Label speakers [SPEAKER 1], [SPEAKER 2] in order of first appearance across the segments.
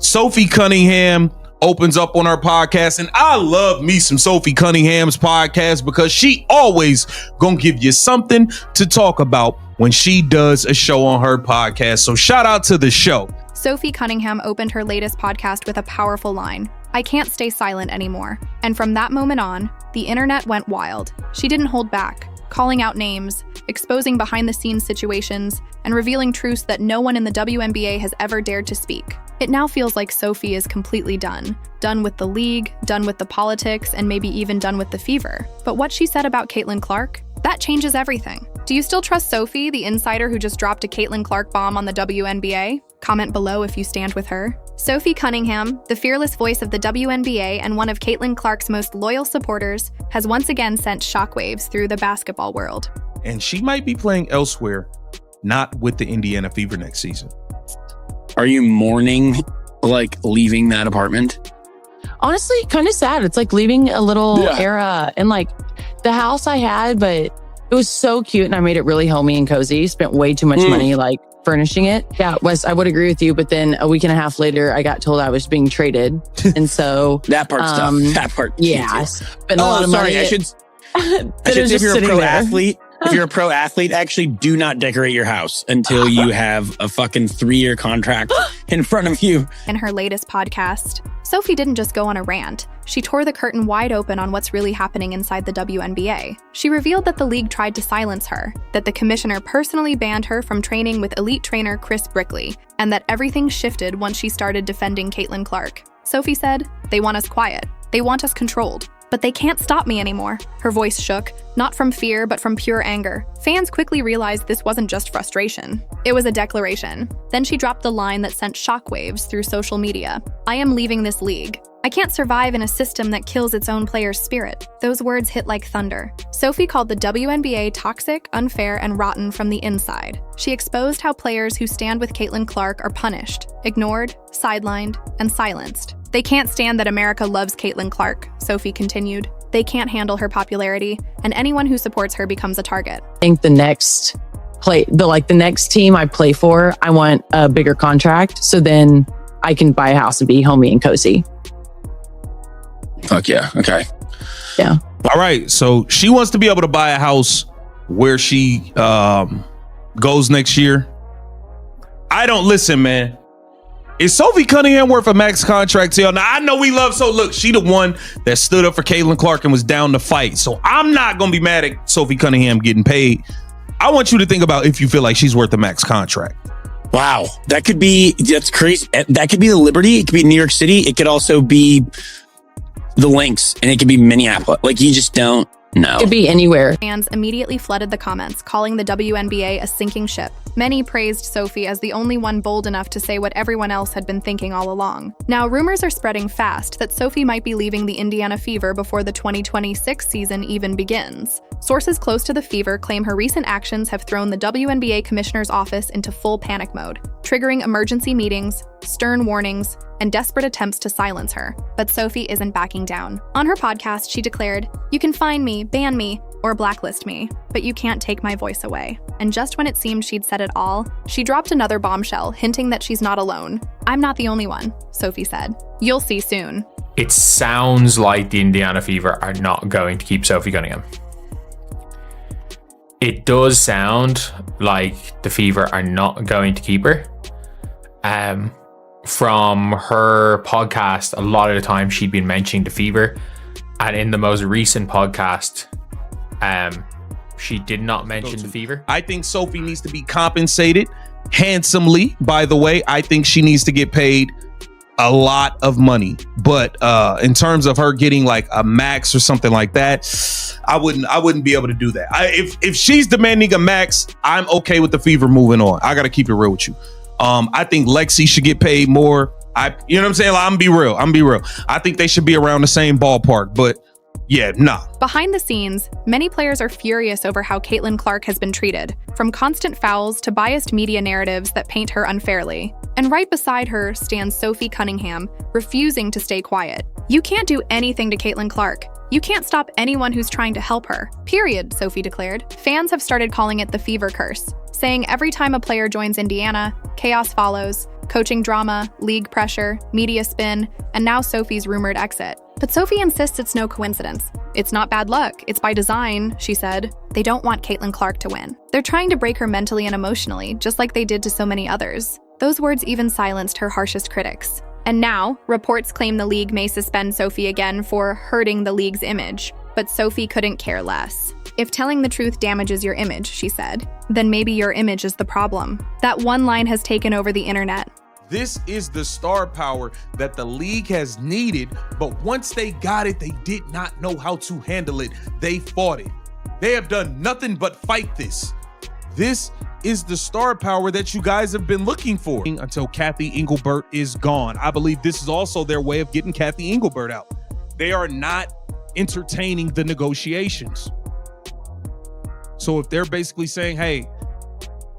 [SPEAKER 1] Sophie Cunningham opens up on our podcast, and I love me some Sophie Cunningham's podcast because she always gonna give you something to talk about when she does a show on her podcast. So shout out to the show.
[SPEAKER 2] Sophie Cunningham opened her latest podcast with a powerful line: "I can't stay silent anymore." And from that moment on, the internet went wild. She didn't hold back, calling out names, exposing behind-the-scenes situations, and revealing truths that no one in the WNBA has ever dared to speak. It now feels like Sophie is completely done. Done with the league, done with the politics, and maybe even done with the fever. But what she said about Caitlin Clark? That changes everything. Do you still trust Sophie, the insider who just dropped a Caitlin Clark bomb on the WNBA? Comment below if you stand with her. Sophie Cunningham, the fearless voice of the WNBA and one of Caitlin Clark's most loyal supporters, has once again sent shockwaves through the basketball world.
[SPEAKER 1] And she might be playing elsewhere, not with the Indiana Fever next season.
[SPEAKER 3] Are you mourning, like, leaving that apartment?
[SPEAKER 4] Honestly, kind of sad. It's like leaving a little era and like the house I had, but it was so cute and I made it really homey and cozy. Spent way too much money like furnishing it. Yeah, Wes, I would agree with you. But then a week and a half later, I got told I was being traded. And so
[SPEAKER 3] that part's tough. That part.
[SPEAKER 4] Yeah. I spent a lot of money.
[SPEAKER 3] I should say if you're a pro athlete, if you're a pro athlete, actually do not decorate your house until you have a fucking 3-year contract in front of you.
[SPEAKER 2] In her latest podcast, Sophie didn't just go on a rant. She tore the curtain wide open on what's really happening inside the WNBA. She revealed that the league tried to silence her, that the commissioner personally banned her from training with elite trainer Chris Brickley, and that everything shifted once she started defending Caitlin Clark. Sophie said, "They want us quiet. They want us controlled. But they can't stop me anymore." Her voice shook, not from fear, but from pure anger. Fans quickly realized this wasn't just frustration. It was a declaration. Then she dropped the line that sent shockwaves through social media. "I am leaving this league. I can't survive in a system that kills its own players' spirit." Those words hit like thunder. Sophie called the WNBA toxic, unfair, and rotten from the inside. She exposed how players who stand with Caitlin Clark are punished, ignored, sidelined, and silenced. "They can't stand that America loves Caitlin Clark," Sophie continued. "They can't handle her popularity, and anyone who supports her becomes a target."
[SPEAKER 4] I think the next team I play for, I want a bigger contract. So then I can buy a house and be homey and cozy.
[SPEAKER 3] Fuck yeah. Okay.
[SPEAKER 4] Yeah.
[SPEAKER 1] All right. So she wants to be able to buy a house where she goes next year. I don't listen, man. Is Sophie Cunningham worth a max contract deal? Now, I know we love, so look, she the one that stood up for Caitlin Clark and was down to fight. So I'm not going to be mad at Sophie Cunningham getting paid. I want you to think about if you feel like she's worth a max contract.
[SPEAKER 3] Wow. That's crazy. That could be the Liberty. It could be New York City. It could also be the Lynx, and it could be Minneapolis. Like, you just don't know.
[SPEAKER 4] It could be anywhere.
[SPEAKER 2] Fans immediately flooded the comments, calling the WNBA a sinking ship. Many praised Sophie as the only one bold enough to say what everyone else had been thinking all along. Now, rumors are spreading fast that Sophie might be leaving the Indiana Fever before the 2026 season even begins. Sources close to the Fever claim her recent actions have thrown the WNBA commissioner's office into full panic mode, triggering emergency meetings, stern warnings, and desperate attempts to silence her. But Sophie isn't backing down. On her podcast, she declared, "You can fine me, ban me, or blacklist me, but you can't take my voice away." And just when it seemed she'd said it all, she dropped another bombshell, hinting that she's not alone. "I'm not the only one," Sophie said. "You'll see soon."
[SPEAKER 5] It sounds like the Indiana Fever are not going to keep Sophie Cunningham. It does sound like the Fever are not going to keep her. From her podcast, a lot of the time she'd been mentioning the Fever, and in the most recent podcast, she did not mention the Fever.
[SPEAKER 1] I think Sophie needs to be compensated handsomely. By the way, I think she needs to get paid a lot of money. But in terms of her getting like a max or something like that, I wouldn't be able to do that. If she's demanding a max, I'm okay with the Fever moving on. I got to keep it real with you. I think Lexi should get paid more. You know what I'm saying? Like, I'm gonna be real. I think they should be around the same ballpark, but yeah, nah.
[SPEAKER 2] Behind the scenes, many players are furious over how Caitlin Clark has been treated, from constant fouls to biased media narratives that paint her unfairly. And right beside her stands Sophie Cunningham, refusing to stay quiet. "You can't do anything to Caitlin Clark. You can't stop anyone who's trying to help her. Period," Sophie declared. Fans have started calling it the Fever curse, saying every time a player joins Indiana, chaos follows, Coaching drama, league pressure, media spin, and now Sophie's rumored exit. But Sophie insists it's no coincidence. It's not bad luck, it's by design, she said. They don't want Caitlin Clark to win. They're trying to break her mentally and emotionally, just like they did to so many others. Those words even silenced her harshest critics. And now, reports claim the league may suspend Sophie again for hurting the league's image. But Sophie couldn't care less. If telling the truth damages your image, she said, then maybe your image is the problem. That one line has taken over the internet.
[SPEAKER 1] This is the star power that the league has needed, but once they got it, they did not know how to handle it. They fought it. They have done nothing but fight this. This is the star power that you guys have been looking for until Kathy Engelbert is gone. I believe this is also their way of getting Kathy Engelbert out. They are not entertaining the negotiations. So if they're basically saying, hey,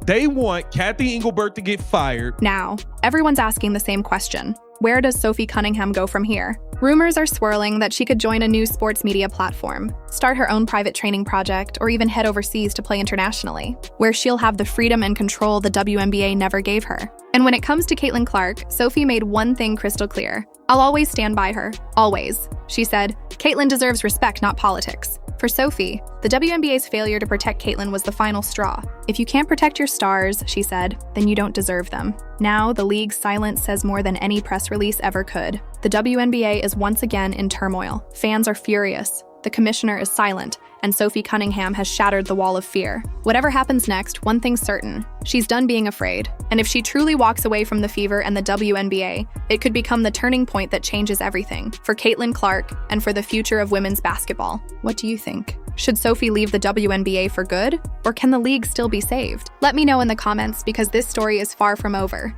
[SPEAKER 1] they want Kathy Engelbert to get fired.
[SPEAKER 2] Now, everyone's asking the same question. Where does Sophie Cunningham go from here? Rumors are swirling that she could join a new sports media platform, start her own private training project, or even head overseas to play internationally, where she'll have the freedom and control the WNBA never gave her. And when it comes to Caitlin Clark, Sophie made one thing crystal clear. I'll always stand by her. Always. She said, Caitlin deserves respect, not politics. For Sophie, the WNBA's failure to protect Caitlin was the final straw. If you can't protect your stars, she said, then you don't deserve them. Now, the league's silence says more than any press release ever could. The WNBA is once again in turmoil. Fans are furious. The commissioner is silent, and Sophie Cunningham has shattered the wall of fear. Whatever happens next, one thing's certain. She's done being afraid. And if she truly walks away from the Fever and the WNBA, it could become the turning point that changes everything for Caitlin Clark and for the future of women's basketball. What do you think? Should Sophie leave the WNBA for good? Or can the league still be saved? Let me know in the comments because this story is far from over.